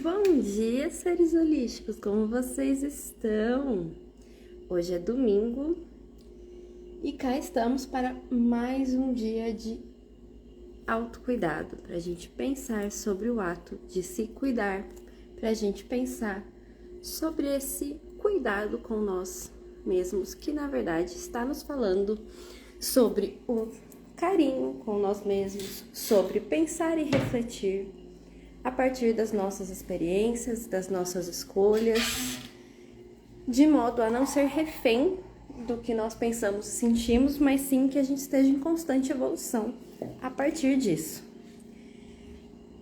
Bom dia, seres holísticos, como vocês estão? Hoje é domingo e cá estamos para mais um dia de autocuidado, para a gente pensar sobre o ato de se cuidar, para a gente pensar sobre esse cuidado com nós mesmos, que na verdade está nos falando sobre o carinho com nós mesmos, sobre pensar e refletir a partir das nossas experiências, das nossas escolhas, de modo a não ser refém do que nós pensamos e sentimos, mas sim que a gente esteja em constante evolução a partir disso.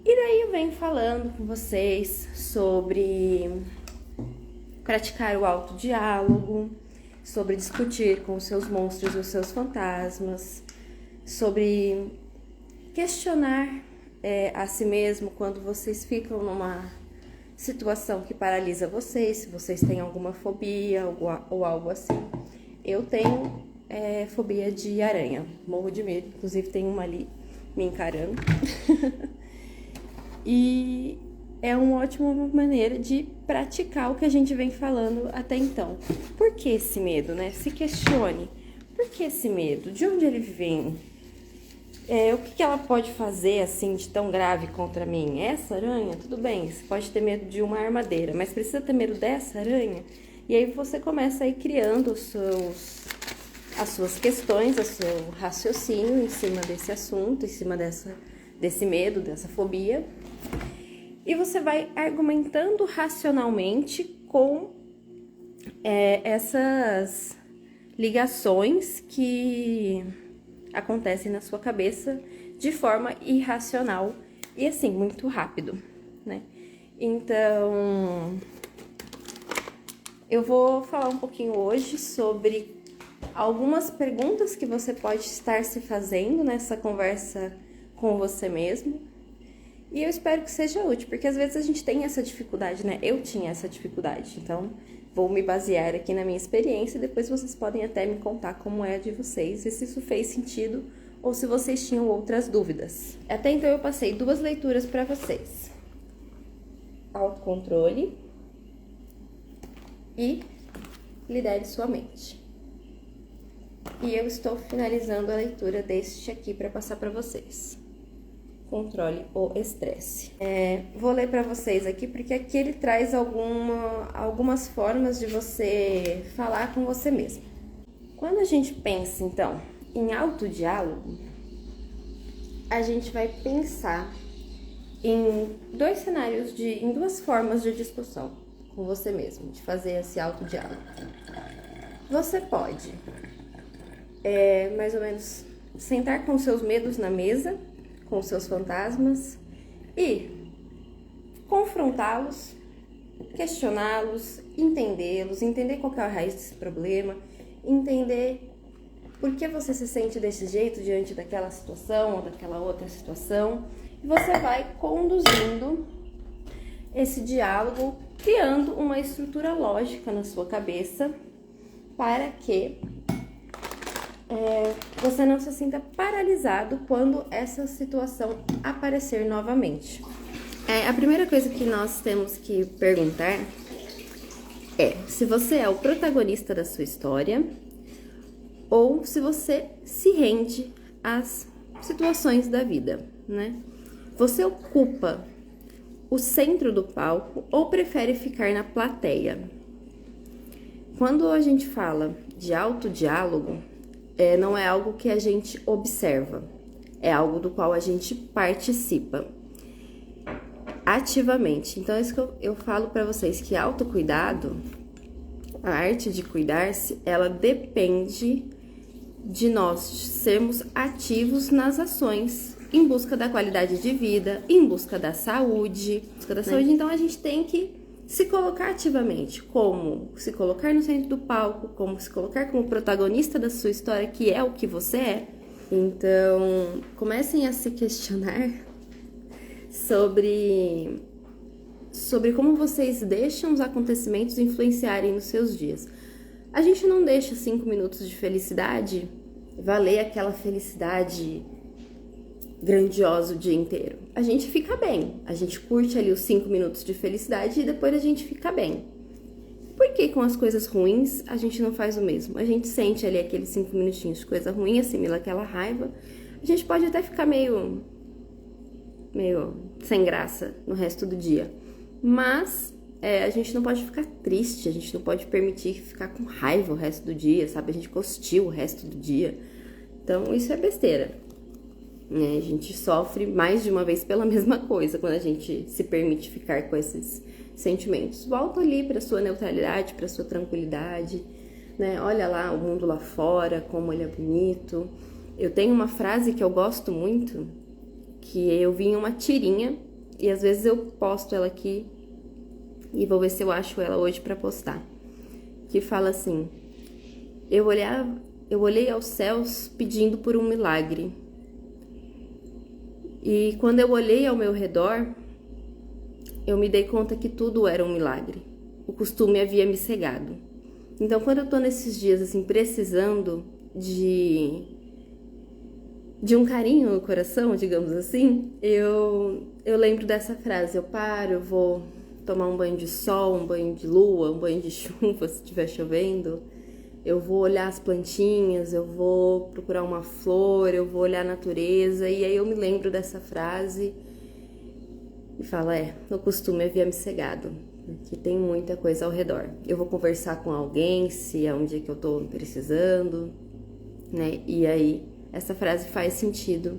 E daí eu venho falando com vocês sobre praticar o autodiálogo, sobre discutir com os seus monstros e os seus fantasmas, sobre questionar a si mesmo quando vocês ficam numa situação que paralisa vocês, se vocês têm alguma fobia ou algo assim. Eu tenho fobia de aranha, morro de medo, inclusive tem uma ali me encarando. E é uma ótima maneira de praticar o que a gente vem falando até então. Por que esse medo, né? Se questione. Por que esse medo? De onde ele vem? O que ela pode fazer assim de tão grave contra mim? Essa aranha? Tudo bem, você pode ter medo de uma armadeira, mas precisa ter medo dessa aranha? E aí você começa a ir criando as suas questões, o seu raciocínio em cima desse assunto, em cima desse medo, dessa fobia. E você vai argumentando racionalmente com essas ligações que acontecem na sua cabeça de forma irracional e assim, muito rápido, né? Então, eu vou falar um pouquinho hoje sobre algumas perguntas que você pode estar se fazendo nessa conversa com você mesmo. E eu espero que seja útil, porque às vezes a gente tem essa dificuldade, né? Eu tinha essa dificuldade, então vou me basear aqui na minha experiência e depois vocês podem até me contar como é a de vocês e se isso fez sentido ou se vocês tinham outras dúvidas. Até então eu passei 2 leituras para vocês. Autocontrole e lidere sua mente. E eu estou finalizando a leitura deste aqui para passar para vocês. Controle o estresse. Vou ler para vocês aqui, porque aqui ele traz algumas formas de você falar com você mesmo. Quando a gente pensa, então, em autodiálogo, a gente vai pensar em 2 cenários, em 2 formas de discussão com você mesmo, de fazer esse autodiálogo. Você pode, mais ou menos, sentar com seus medos na mesa, com seus fantasmas e confrontá-los, questioná-los, entendê-los, entender qual é a raiz desse problema, entender por que você se sente desse jeito diante daquela situação ou daquela outra situação. E você vai conduzindo esse diálogo, criando uma estrutura lógica na sua cabeça para que você não se sinta paralisado quando essa situação aparecer novamente. A primeira coisa que nós temos que perguntar é se você é o protagonista da sua história ou se você se rende às situações da vida, né? Você ocupa o centro do palco ou prefere ficar na plateia? Quando a gente fala de autodiálogo, não é algo que a gente observa, é algo do qual a gente participa ativamente. Então, é isso que eu falo para vocês, que autocuidado, a arte de cuidar-se, ela depende de nós sermos ativos nas ações em busca da qualidade de vida, em busca da saúde. Então, a gente tem que se colocar ativamente, como se colocar no centro do palco, como se colocar como protagonista da sua história, que é o que você é. Então, comecem a se questionar sobre como vocês deixam os acontecimentos influenciarem nos seus dias. A gente não deixa 5 minutos de felicidade valer aquela felicidade grandiosa o dia inteiro. a gente fica bem. A gente curte ali os 5 minutos de felicidade e depois a gente fica bem. Por que com as coisas ruins a gente não faz o mesmo? A gente sente ali aqueles 5 minutinhos de coisa ruim, assimila aquela raiva. A gente pode até ficar meio sem graça no resto do dia. Mas a gente não pode ficar triste, a gente não pode permitir ficar com raiva o resto do dia, sabe? A gente hostil o resto do dia. Então, isso é besteira. A gente sofre mais de uma vez pela mesma coisa quando a gente se permite ficar com esses sentimentos. Volta ali para sua neutralidade, para sua tranquilidade, né? Olha lá o mundo lá fora, como ele é bonito. Eu tenho uma frase que eu gosto muito, que eu vi em uma tirinha, e às vezes eu posto ela aqui e vou ver se eu acho ela hoje para postar. Que fala assim: eu olhei aos céus pedindo por um milagre. E quando eu olhei ao meu redor, eu me dei conta que tudo era um milagre. O costume havia me cegado. Então, quando eu tô nesses dias, assim, precisando de um carinho no coração, digamos assim, eu lembro dessa frase. Eu paro, eu vou tomar um banho de sol, um banho de lua, um banho de chuva, se estiver chovendo. Eu vou olhar as plantinhas, eu vou procurar uma flor, eu vou olhar a natureza, e aí eu me lembro dessa frase e falo, o costume havia me cegado, que tem muita coisa ao redor. Eu vou conversar com alguém, se é um dia que eu tô precisando, né? E aí essa frase faz sentido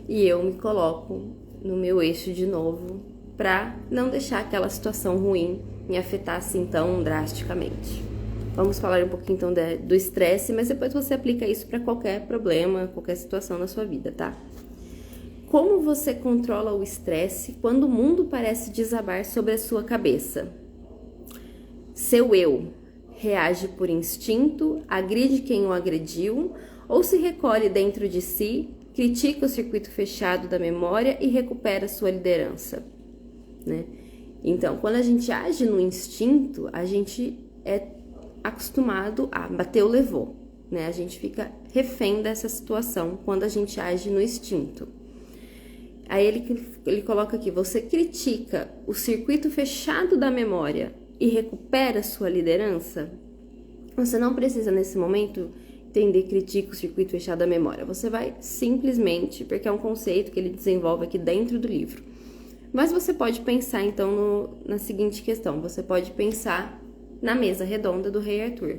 e eu me coloco no meu eixo de novo pra não deixar aquela situação ruim me afetar assim tão drasticamente. Vamos falar um pouquinho então do estresse, mas depois você aplica isso para qualquer problema, qualquer situação na sua vida, tá? Como você controla o estresse quando o mundo parece desabar sobre a sua cabeça? Seu eu reage por instinto, agride quem o agrediu, ou se recolhe dentro de si, critica o circuito fechado da memória e recupera sua liderança, né? Então, quando a gente age no instinto, a gente é acostumado a bater o levou, né? A gente fica refém dessa situação quando a gente age no instinto. Aí ele coloca aqui, você critica o circuito fechado da memória e recupera sua liderança? Você não precisa nesse momento entender critica o circuito fechado da memória. Você vai simplesmente, porque é um conceito que ele desenvolve aqui dentro do livro. Mas você pode pensar então na seguinte questão, você pode pensar na mesa redonda do Rei Arthur.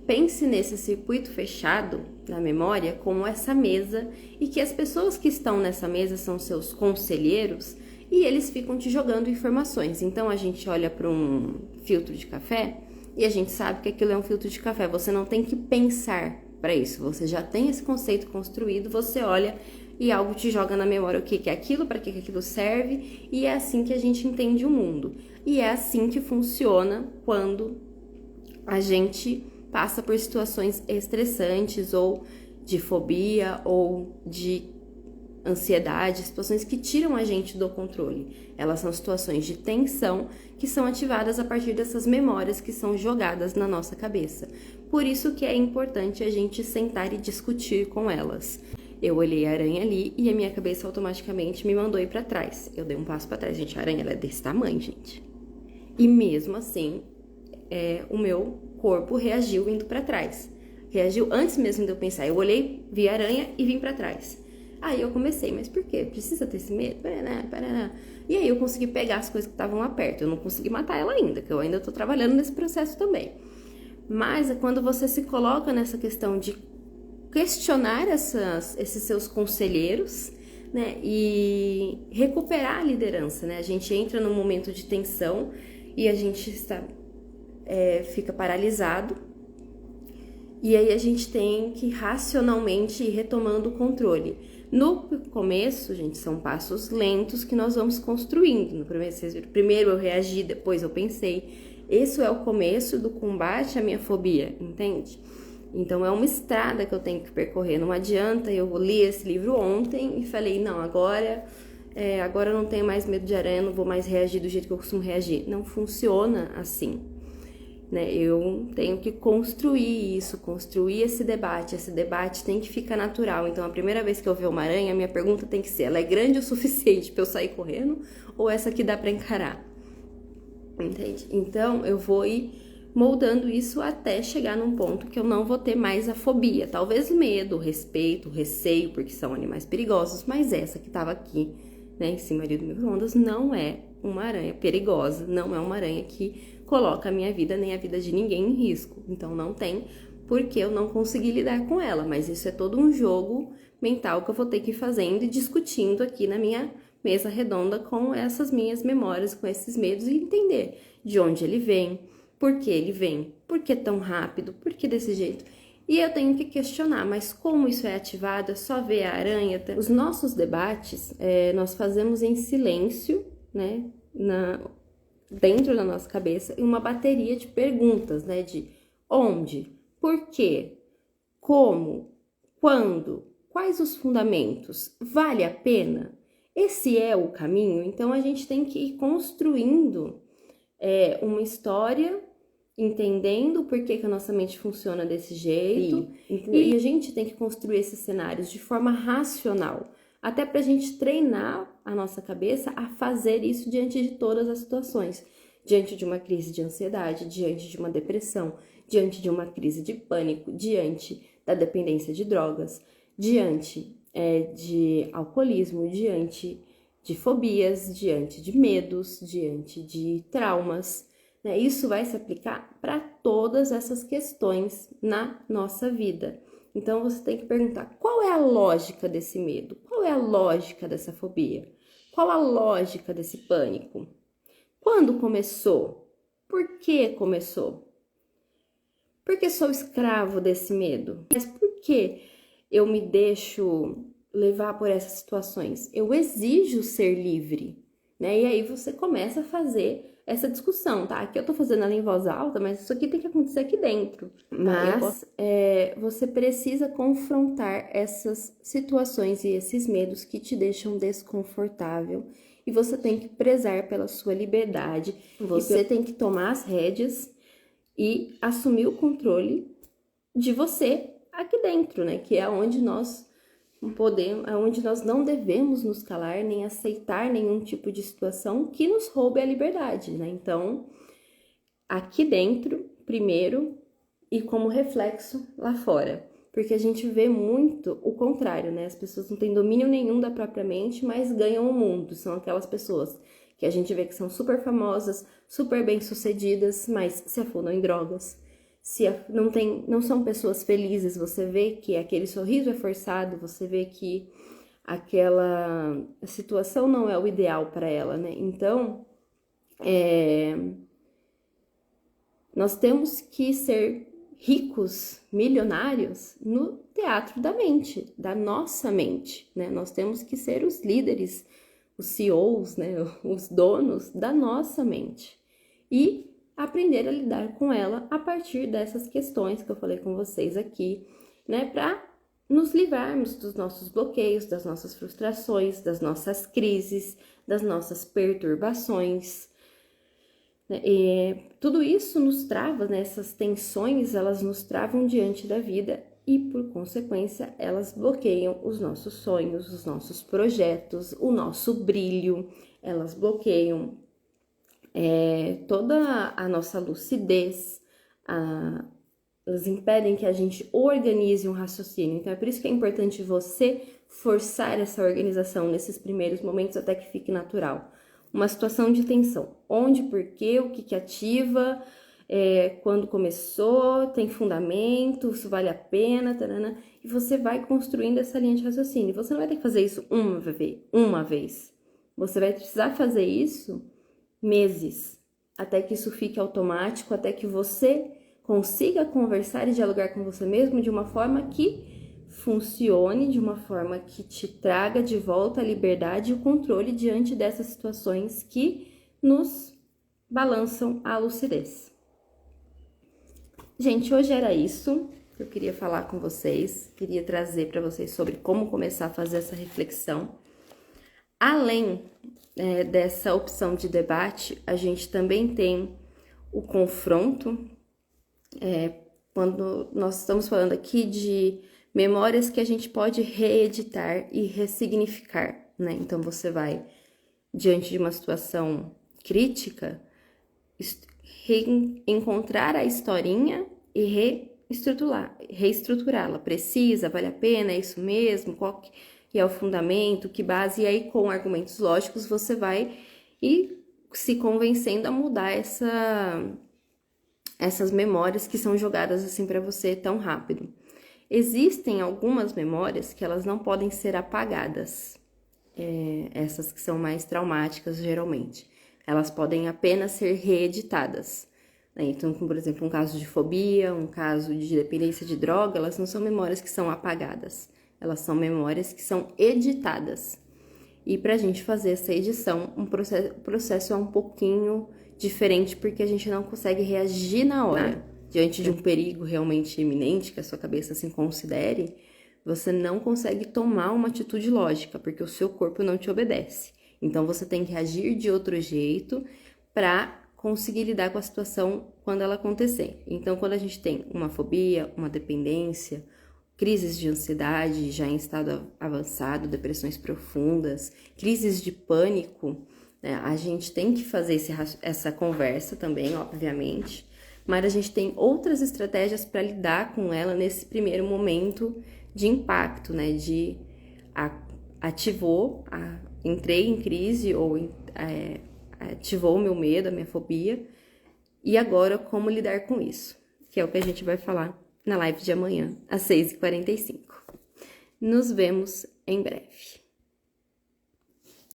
Pense nesse circuito fechado na memória como essa mesa e que as pessoas que estão nessa mesa são seus conselheiros e eles ficam te jogando informações. Então a gente olha para um filtro de café e a gente sabe que aquilo é um filtro de café. Você não tem que pensar para isso, você já tem esse conceito construído, você olha e algo te joga na memória o que é aquilo, para que aquilo serve, e é assim que a gente entende o mundo. E é assim que funciona quando a gente passa por situações estressantes ou de fobia ou de ansiedade, situações que tiram a gente do controle. Elas são situações de tensão que são ativadas a partir dessas memórias que são jogadas na nossa cabeça. Por isso que é importante a gente sentar e discutir com elas. Eu olhei a aranha ali e a minha cabeça automaticamente me mandou ir pra trás. Eu dei um passo pra trás. Gente, a aranha ela é desse tamanho, gente. E mesmo assim, o meu corpo reagiu indo pra trás. Reagiu antes mesmo de eu pensar. Eu olhei, vi a aranha e vim pra trás. Aí eu comecei, mas por quê? Precisa ter esse medo? Paraná. E aí eu consegui pegar as coisas que estavam lá perto. Eu não consegui matar ela ainda, que eu ainda tô trabalhando nesse processo também. Mas é quando você se coloca nessa questão de questionar esses seus conselheiros, né, e recuperar a liderança, né? A gente entra num momento de tensão e a gente fica paralisado, e aí a gente tem que racionalmente ir retomando o controle. No começo, gente, são passos lentos que nós vamos construindo. No primeiro eu reagi, depois eu pensei. Esse é o começo do combate à minha fobia, entende? Então é uma estrada que eu tenho que percorrer. Não adianta, eu li esse livro ontem e falei, não, agora eu não tenho mais medo de aranha, não vou mais reagir do jeito que eu costumo reagir. Não funciona assim. né? Eu tenho que construir isso, construir esse debate tem que ficar natural. Então, a primeira vez que eu ver uma aranha, a minha pergunta tem que ser, ela é grande o suficiente para eu sair correndo ou essa aqui dá para encarar? Entende? Então, eu vou ir moldando isso até chegar num ponto que eu não vou ter mais a fobia. Talvez medo, respeito, receio, porque são animais perigosos, mas essa que tava aqui, né, em cima do micro-ondas, não é uma aranha perigosa, não é uma aranha que coloca a minha vida nem a vida de ninguém em risco. Então não tem porque eu não consegui lidar com ela, mas isso é todo um jogo mental que eu vou ter que ir fazendo e discutindo aqui na minha mesa redonda com essas minhas memórias, com esses medos e entender de onde ele vem, por que tão rápido, por que desse jeito. E eu tenho que questionar, mas como isso é ativado? É só ver a aranha? Os nossos debates, nós fazemos em silêncio, né, dentro da nossa cabeça, e uma bateria de perguntas, né, de onde, por quê, como, quando, quais os fundamentos, vale a pena? Esse é o caminho? Então a gente tem que ir construindo uma história, entendendo por que a nossa mente funciona desse jeito, e a gente tem que construir esses cenários de forma racional, até pra gente treinar a nossa cabeça a fazer isso diante de todas as situações, diante de uma crise de ansiedade, diante de uma depressão, diante de uma crise de pânico, diante da dependência de drogas, diante de alcoolismo, diante de fobias, diante de medos, diante de traumas, né? Isso vai se aplicar para todas essas questões na nossa vida. Então você tem que perguntar, qual é a lógica desse medo? Qual é a lógica dessa fobia? Qual a lógica desse pânico? Quando começou? Por que começou? Por que sou escravo desse medo? Mas por que eu me deixo levar por essas situações? Eu exijo ser livre, né? E aí você começa a fazer essa discussão, tá? Aqui eu tô fazendo ela em voz alta, mas isso aqui tem que acontecer aqui dentro. Mas você precisa confrontar essas situações e esses medos que te deixam desconfortável. E você tem que prezar pela sua liberdade. Você tem que tomar as rédeas e assumir o controle de você aqui dentro, né? Que é onde nós onde nós não devemos nos calar nem aceitar nenhum tipo de situação que nos roube a liberdade, né? Então, aqui dentro, primeiro, e como reflexo lá fora. Porque a gente vê muito o contrário, né? As pessoas não têm domínio nenhum da própria mente, mas ganham o mundo. São aquelas pessoas que a gente vê que são super famosas, super bem-sucedidas, mas se afundam em drogas. Não são pessoas felizes, você vê que aquele sorriso é forçado, você vê que aquela situação não é o ideal para ela, né? Então, nós temos que ser ricos, milionários no teatro da mente, da nossa mente, né? Nós temos que ser os líderes, os CEOs, né? Os donos da nossa mente. E aprender a lidar com ela a partir dessas questões que eu falei com vocês aqui, né, para nos livrarmos dos nossos bloqueios, das nossas frustrações, das nossas crises, das nossas perturbações. Tudo isso nos trava, né, essas tensões, elas nos travam diante da vida e, por consequência, elas bloqueiam os nossos sonhos, os nossos projetos, o nosso brilho, elas bloqueiam toda a nossa lucidez, elas impedem que a gente organize um raciocínio. Então é por isso que é importante você forçar essa organização nesses primeiros momentos até que fique natural. Uma situação de tensão, onde, por quê, o que ativa, quando começou, tem fundamento, isso vale a pena, tarana, e você vai construindo essa linha de raciocínio. Você não vai ter que fazer isso uma vez. Você vai precisar fazer isso meses, até que isso fique automático, até que você consiga conversar e dialogar com você mesmo de uma forma que funcione, de uma forma que te traga de volta a liberdade e o controle diante dessas situações que nos balançam a lucidez. Gente, hoje era isso que eu queria falar com vocês, queria trazer para vocês sobre como começar a fazer essa reflexão. Além dessa opção de debate, a gente também tem o confronto, Quando nós estamos falando aqui de memórias que a gente pode reeditar e ressignificar, né? Então, você vai, diante de uma situação crítica, encontrar a historinha e reestruturá-la. Precisa, vale a pena, é isso mesmo? Qual que é o fundamento, que base? E aí, com argumentos lógicos, você vai e se convencendo a mudar essas memórias que são jogadas assim para você tão rápido. Existem algumas memórias que elas não podem ser apagadas, essas que são mais traumáticas geralmente. Elas podem apenas ser reeditadas. Então, por exemplo, um caso de fobia, um caso de dependência de droga, elas não são memórias que são apagadas, elas são memórias que são editadas. E para a gente fazer essa edição, o processo é um pouquinho diferente, porque a gente não consegue reagir na hora. Diante de um perigo realmente iminente, que a sua cabeça assim considere, você não consegue tomar uma atitude lógica, porque o seu corpo não te obedece. Então, você tem que agir de outro jeito para conseguir lidar com a situação quando ela acontecer. Então, quando a gente tem uma fobia, uma dependência, crises de ansiedade já em estado avançado, depressões profundas, crises de pânico, né? A gente tem que fazer essa conversa também, obviamente, mas a gente tem outras estratégias para lidar com ela nesse primeiro momento de impacto, né? Entrei em crise ou ativou o meu medo, a minha fobia, e agora como lidar com isso, que é o que a gente vai falar na live de amanhã, às 6h45. Nos vemos em breve.